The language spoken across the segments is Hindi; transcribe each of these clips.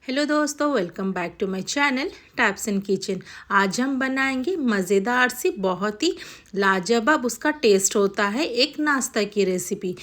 हेलो दोस्तों, welcome back to my channel Taps and Kitchen. आज हम बनाएंगे मज़ेदार सी, बहुत ही लाजवाब उसका टेस्ट होता है एक नाश्ता की रेसिपी।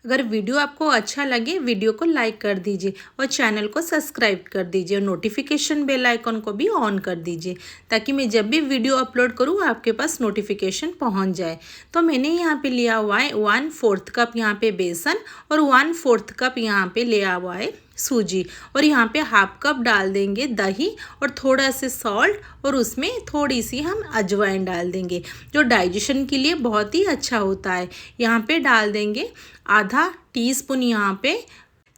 अगर वीडियो आपको अच्छा लगे, वीडियो को लाइक कर दीजिए और चैनल को सब्सक्राइब कर दीजिए और नोटिफिकेशन बेल आइकन को भी ऑन कर दीजिए ताकि मैं जब भी वीडियो अपलोड करूँ आपके पास नोटिफिकेशन पहुँच जाए। तो मैंने यहाँ पे लिया हुआ है 1/4 कप यहाँ पे बेसन और 1/4 कप यहाँ पे लिया हुआ है सूजी, और यहाँ पे हाफ कप डाल देंगे दही और थोड़ा से सॉल्ट, और उसमें थोड़ी सी हम अजवाइन डाल देंगे जो डाइजेशन के लिए बहुत ही अच्छा होता है। यहाँ पे डाल देंगे आधा टीस्पून यहाँ पे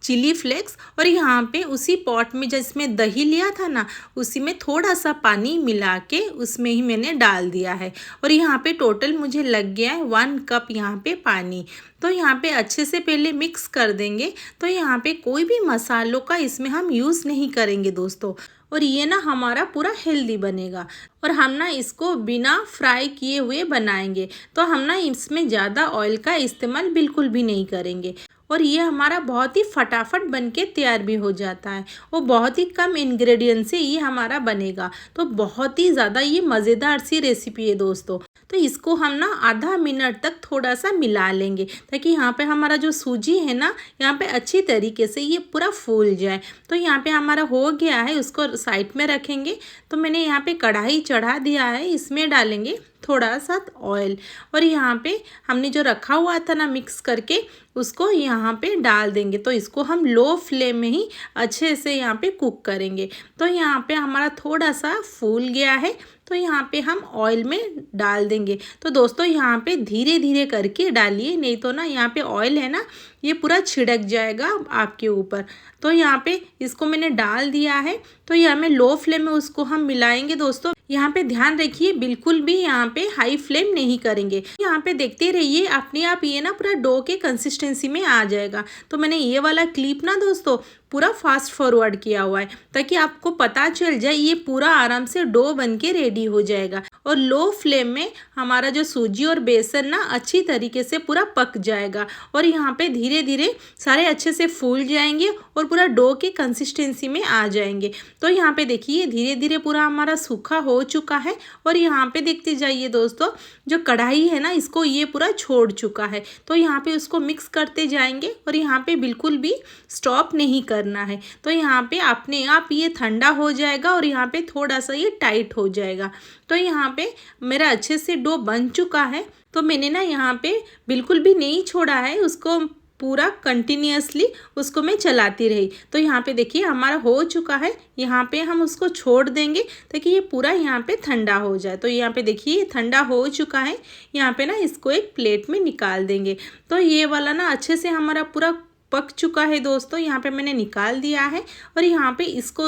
चिली फ्लेक्स, और यहाँ पे उसी पॉट में जिसमें दही लिया था ना, उसी में थोड़ा सा पानी मिला के उसमें ही मैंने डाल दिया है। और यहाँ पे टोटल मुझे लग गया है 1 कप यहाँ पे पानी। तो यहाँ पे अच्छे से पहले मिक्स कर देंगे। तो यहाँ पे कोई भी मसालों का इसमें हम यूज़ नहीं करेंगे दोस्तों, और ये ना हमारा पूरा हेल्दी बनेगा। और हम ना इसको बिना फ्राई किए हुए बनाएंगे, तो हम ना इसमें ज़्यादा ऑयल का इस्तेमाल बिल्कुल भी नहीं करेंगे, और ये हमारा बहुत ही फटाफट बनके तैयार भी हो जाता है। वो बहुत ही कम इंग्रेडिएंट से ये हमारा बनेगा, तो बहुत ही ज़्यादा ये मज़ेदार सी रेसिपी है दोस्तों। तो इसको हम ना आधा मिनट तक थोड़ा सा मिला लेंगे ताकि यहाँ पे हमारा जो सूजी है ना, यहाँ पे अच्छी तरीके से ये पूरा फूल जाए। तो यहाँ पे हमारा हो गया है, उसको साइड में रखेंगे। तो मैंने यहाँ पे कढ़ाई चढ़ा दिया है, इसमें डालेंगे थोड़ा सा ऑयल, और यहाँ पे हमने जो रखा हुआ था ना मिक्स करके, उसको यहाँ पे डाल देंगे। तो इसको हम लो फ्लेम में ही अच्छे से यहाँ पे कुक करेंगे। तो यहाँ पे हमारा थोड़ा सा फूल गया है, तो यहाँ पे हम ऑयल में डाल देंगे। तो दोस्तों यहाँ पे धीरे धीरे करके डालिए, नहीं तो ना यहाँ पे ऑयल है ना, ये पूरा छिड़क जाएगा आपके ऊपर। तो यहाँ पे इसको मैंने डाल दिया है। तो यहाँ में लो फ्लेम में उसको हम मिलाएंगे दोस्तों। यहाँ पे ध्यान रखिए, बिल्कुल भी यहाँ पे हाई फ्लेम नहीं करेंगे। यहाँ पे देखते रहिए, अपने आप ये ना पूरा डो के कंसिस्टेंसी में आ जाएगा। तो मैंने ये वाला क्लिप ना दोस्तों पूरा फास्ट फॉरवर्ड किया हुआ है ताकि आपको पता चल जाए ये पूरा आराम से डो बन के रेडी हो जाएगा। और लो फ्लेम में हमारा जो सूजी और बेसन ना अच्छी तरीके से पूरा पक जाएगा, और यहाँ पे धीरे धीरे सारे अच्छे से फूल जाएंगे और पूरा डो के कंसिस्टेंसी में आ जाएंगे। तो यहाँ पे देखिए धीरे धीरे पूरा हमारा सूखा हो चुका है, और यहाँ पे देखते जाइए दोस्तों, जो कढ़ाई है ना इसको ये पूरा छोड़ चुका है। तो यहाँ पे उसको मिक्स करते जाएंगे, और यहाँ पे बिल्कुल भी स्टॉप नहीं करना है। तो यहाँ पे अपने आप ये ठंडा हो जाएगा, और यहाँ पे थोड़ा सा ये टाइट हो जाएगा। तो यहाँ पे मेरा अच्छे से डो बन चुका है। तो मैंने ना यहाँ पे बिल्कुल भी नहीं छोड़ा है उसको, पूरा कंटिन्यूअसली उसको मैं चलाती रही। तो यहाँ पे देखिए हमारा हो चुका है। यहाँ पे हम उसको छोड़ देंगे ताकि ये पूरा यहाँ पे ठंडा हो जाए। तो यहाँ पे देखिए ये ठंडा हो चुका है। यहाँ पे ना इसको एक प्लेट में निकाल देंगे। तो ये वाला ना अच्छे से हमारा पूरा पक चुका है दोस्तों। यहाँ पे मैंने निकाल दिया है, और यहाँ पे इसको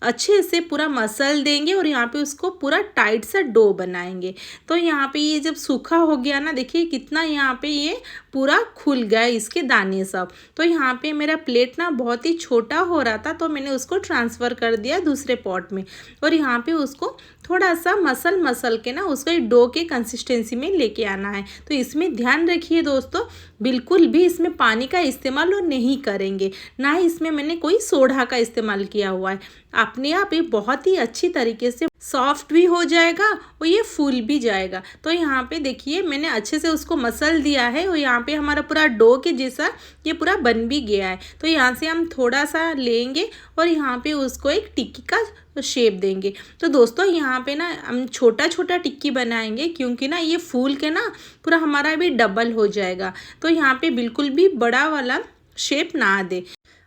अच्छे से पूरा मसल देंगे, और यहाँ पे उसको पूरा टाइट सा डो बनाएंगे। तो यहाँ पे ये जब सूखा हो गया ना, देखिए कितना यहाँ पे ये पूरा खुल गया इसके दाने सब। तो यहाँ पे मेरा प्लेट ना बहुत ही छोटा हो रहा था, तो मैंने उसको ट्रांसफ़र कर दिया दूसरे पॉट में, और यहाँ पे उसको थोड़ा सा मसल के ना उसको डो के कंसिस्टेंसी में लेके आना है। तो इसमें ध्यान रखिए दोस्तों, बिल्कुल भी इसमें पानी का इस्तेमाल नहीं करेंगे, ना ही इसमें मैंने कोई सोडा का इस्तेमाल किया हुआ है। अपने आप ये बहुत ही अच्छी तरीके से सॉफ्ट भी हो जाएगा और ये फूल भी जाएगा। तो यहाँ पे देखिए मैंने अच्छे से उसको मसल दिया है, और यहाँ पे हमारा पूरा डो के जैसा ये पूरा बन भी गया है। तो यहाँ से हम थोड़ा सा लेंगे, और यहाँ पे उसको एक टिक्की का शेप देंगे। तो दोस्तों यहाँ पे ना हम छोटा छोटा टिक्की बनाएंगे, क्योंकि ना ये फूल के ना पूरा हमारा भी डबल हो जाएगा। तो यहाँ पे बिल्कुल भी बड़ा वाला शेप ना दे।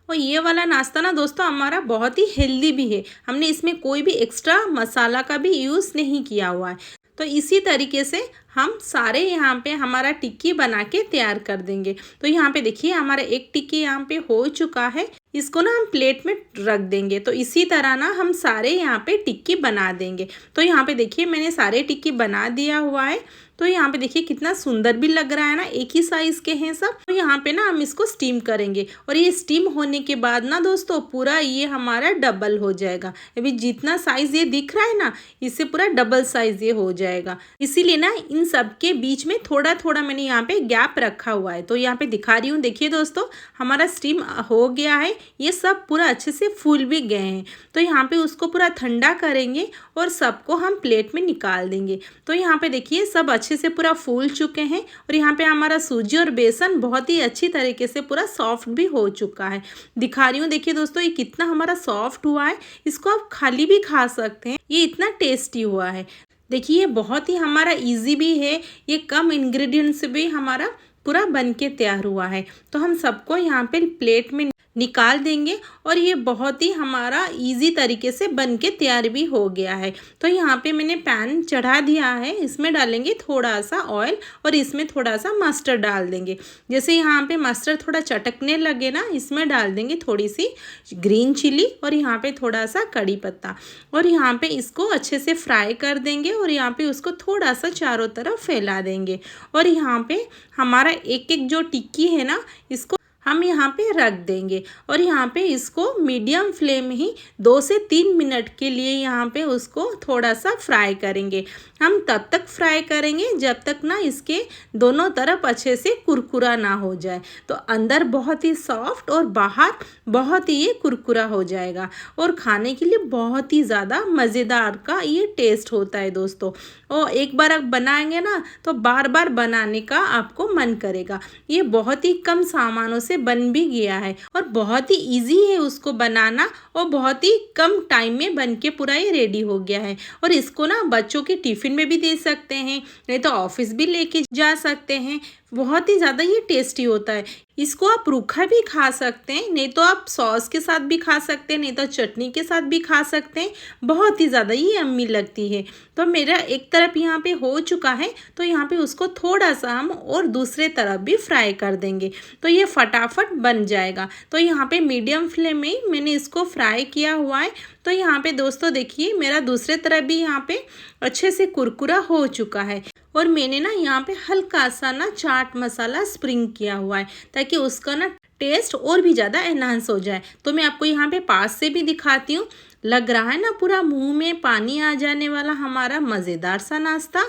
और ये वाला नाश्ता ना दोस्तों हमारा बहुत ही हेल्दी भी है, हमने इसमें कोई भी एक्स्ट्रा मसाला का भी यूज़ नहीं किया हुआ है। तो इसी तरीके से हम सारे यहाँ पे हमारा टिक्की बना के तैयार कर देंगे। तो यहाँ पे देखिए हमारा एक टिक्की यहाँ पे हो चुका है, इसको ना हम प्लेट में रख देंगे। तो इसी तरह ना हम सारे यहाँ पे टिक्की बना देंगे। तो यहाँ पे देखिए मैंने सारे टिक्की बना दिया हुआ है। तो यहाँ पे देखिए कितना सुंदर भी लग रहा है ना, एक ही साइज़ के हैं सब। तो यहाँ पे ना हम इसको स्टीम करेंगे और ये स्टीम होने के बाद ना दोस्तों पूरा ये हमारा डबल हो जाएगा। अभी जितना साइज़ ये दिख रहा है ना, इससे पूरा डबल साइज़ ये हो जाएगा। इसीलिए ना इन सब के बीच में थोड़ा थोड़ा मैंने यहाँ पे गैप रखा हुआ है। तो यहाँ पे दिखा रही हूँ, देखिए दोस्तों हमारा स्टीम हो गया है, ये सब पूरा अच्छे से फूल भी गए हैं। तो यहाँ पे उसको पूरा ठंडा करेंगे और सबको हम प्लेट में निकाल देंगे। तो यहाँ पे देखिए सब अच्छे से पूरा फूल चुके हैं और यहाँ पे हमारा सूजी और बेसन बहुत ही अच्छी तरीके से पूरा सॉफ्ट भी हो चुका है। दिखा रही हूँ, देखिए दोस्तों ये कितना हमारा सॉफ्ट हुआ है। इसको आप खाली भी खा सकते हैं, ये इतना टेस्टी हुआ है। देखिए ये बहुत ही हमारा इजी भी है, ये कम इंग्रेडिएंट से भी हमारा पूरा बन के तैयार हुआ है। तो हम सबको यहाँ पे प्लेट में निकाल देंगे और ये बहुत ही हमारा इजी तरीके से बन के तैयार भी हो गया है। तो यहाँ पे मैंने पैन चढ़ा दिया है, इसमें डालेंगे थोड़ा सा ऑयल और इसमें थोड़ा सा मस्टर्ड डाल देंगे। जैसे यहाँ पे मस्टर्ड थोड़ा चटकने लगे ना, इसमें डाल देंगे थोड़ी सी ग्रीन चिली और यहाँ पे थोड़ा सा कड़ी पत्ता और यहाँ पे इसको अच्छे से फ्राई कर देंगे और यहाँ पे उसको थोड़ा सा चारों तरफ फैला देंगे। और यहाँ पे हमारा एक एक जो टिक्की है ना, इसको हम यहाँ पे रख देंगे और यहाँ पे इसको मीडियम फ्लेम में ही 2 से 3 मिनट के लिए यहाँ पे उसको थोड़ा सा फ्राई करेंगे। हम तब तक फ्राई करेंगे जब तक ना इसके दोनों तरफ अच्छे से कुरकुरा ना हो जाए। तो अंदर बहुत ही सॉफ्ट और बाहर बहुत ही ये कुरकुरा हो जाएगा और खाने के लिए बहुत ही ज़्यादा मज़ेदार का ये टेस्ट होता है दोस्तों। और एक बार आप बनाएंगे ना तो बार बार बनाने का आपको मन करेगा। ये बहुत ही कम सामानों से बन भी गया है और बहुत ही इजी है उसको बनाना और बहुत ही कम टाइम में बन के पूरा ये रेडी हो गया है। और इसको ना बच्चों के टिफ़िन में भी दे सकते हैं, नहीं तो ऑफिस भी लेके जा सकते हैं। बहुत ही ज़्यादा ये टेस्टी होता है। इसको आप रूखा भी खा सकते हैं, नहीं तो आप सॉस के साथ भी खा सकते हैं, नहीं तो चटनी के साथ भी खा सकते हैं। बहुत ही ज़्यादा ये यम्मी लगती है। तो मेरा एक तरफ यहाँ पे हो चुका है, तो यहाँ पे उसको थोड़ा सा हम और दूसरे तरफ भी फ्राई कर देंगे तो ये फटाफट बन जाएगा। तो यहाँ पे मीडियम फ्लेम में ही मैंने इसको फ्राई किया हुआ है। तो यहाँ पे दोस्तों देखिए मेरा दूसरे तरफ भी यहाँ पे अच्छे से कुरकुरा हो चुका है और मैंने ना यहाँ पे हल्का सा ना चाट मसाला स्प्रिंग किया हुआ है ताकि उसका ना टेस्ट और भी ज़्यादा एनहांस हो जाए। तो मैं आपको यहाँ पे पास से भी दिखाती हूँ। लग रहा है ना पूरा मुंह में पानी आ जाने वाला हमारा मज़ेदार सा नाश्ता।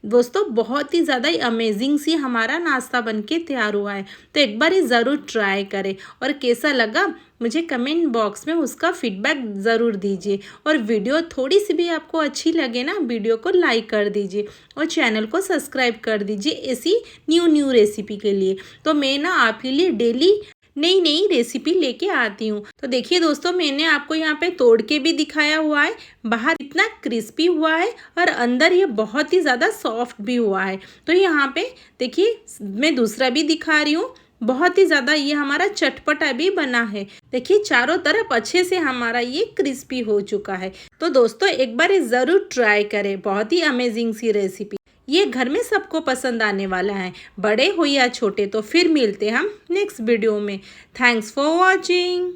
दोस्तों बहुत ही ज़्यादा ही अमेजिंग सी हमारा नाश्ता बनके तैयार हुआ है। तो एक बार ये ज़रूर ट्राई करें और कैसा लगा मुझे कमेंट बॉक्स में उसका फीडबैक ज़रूर दीजिए। और वीडियो थोड़ी सी भी आपको अच्छी लगे ना, वीडियो को लाइक कर दीजिए और चैनल को सब्सक्राइब कर दीजिए ऐसी न्यू रेसिपी के लिए। तो मैं ना आपके लिए डेली नई नई रेसिपी लेके आती हूँ। तो देखिए दोस्तों मैंने आपको यहाँ पे तोड़ के भी दिखाया हुआ है, बाहर इतना क्रिस्पी हुआ है और अंदर ये बहुत ही ज़्यादा सॉफ्ट भी हुआ है। तो यहाँ पे देखिए मैं दूसरा भी दिखा रही हूँ, बहुत ही ज़्यादा ये हमारा चटपटा भी बना है। देखिए चारों तरफ अच्छे से हमारा ये क्रिस्पी हो चुका है। तो दोस्तों एक बार ये ज़रूर ट्राई करें, बहुत ही अमेजिंग सी रेसिपी, ये घर में सबको पसंद आने वाला है, बड़े हो या छोटे। तो फिर मिलते हैं हम नेक्स्ट वीडियो में। Thanks for watching.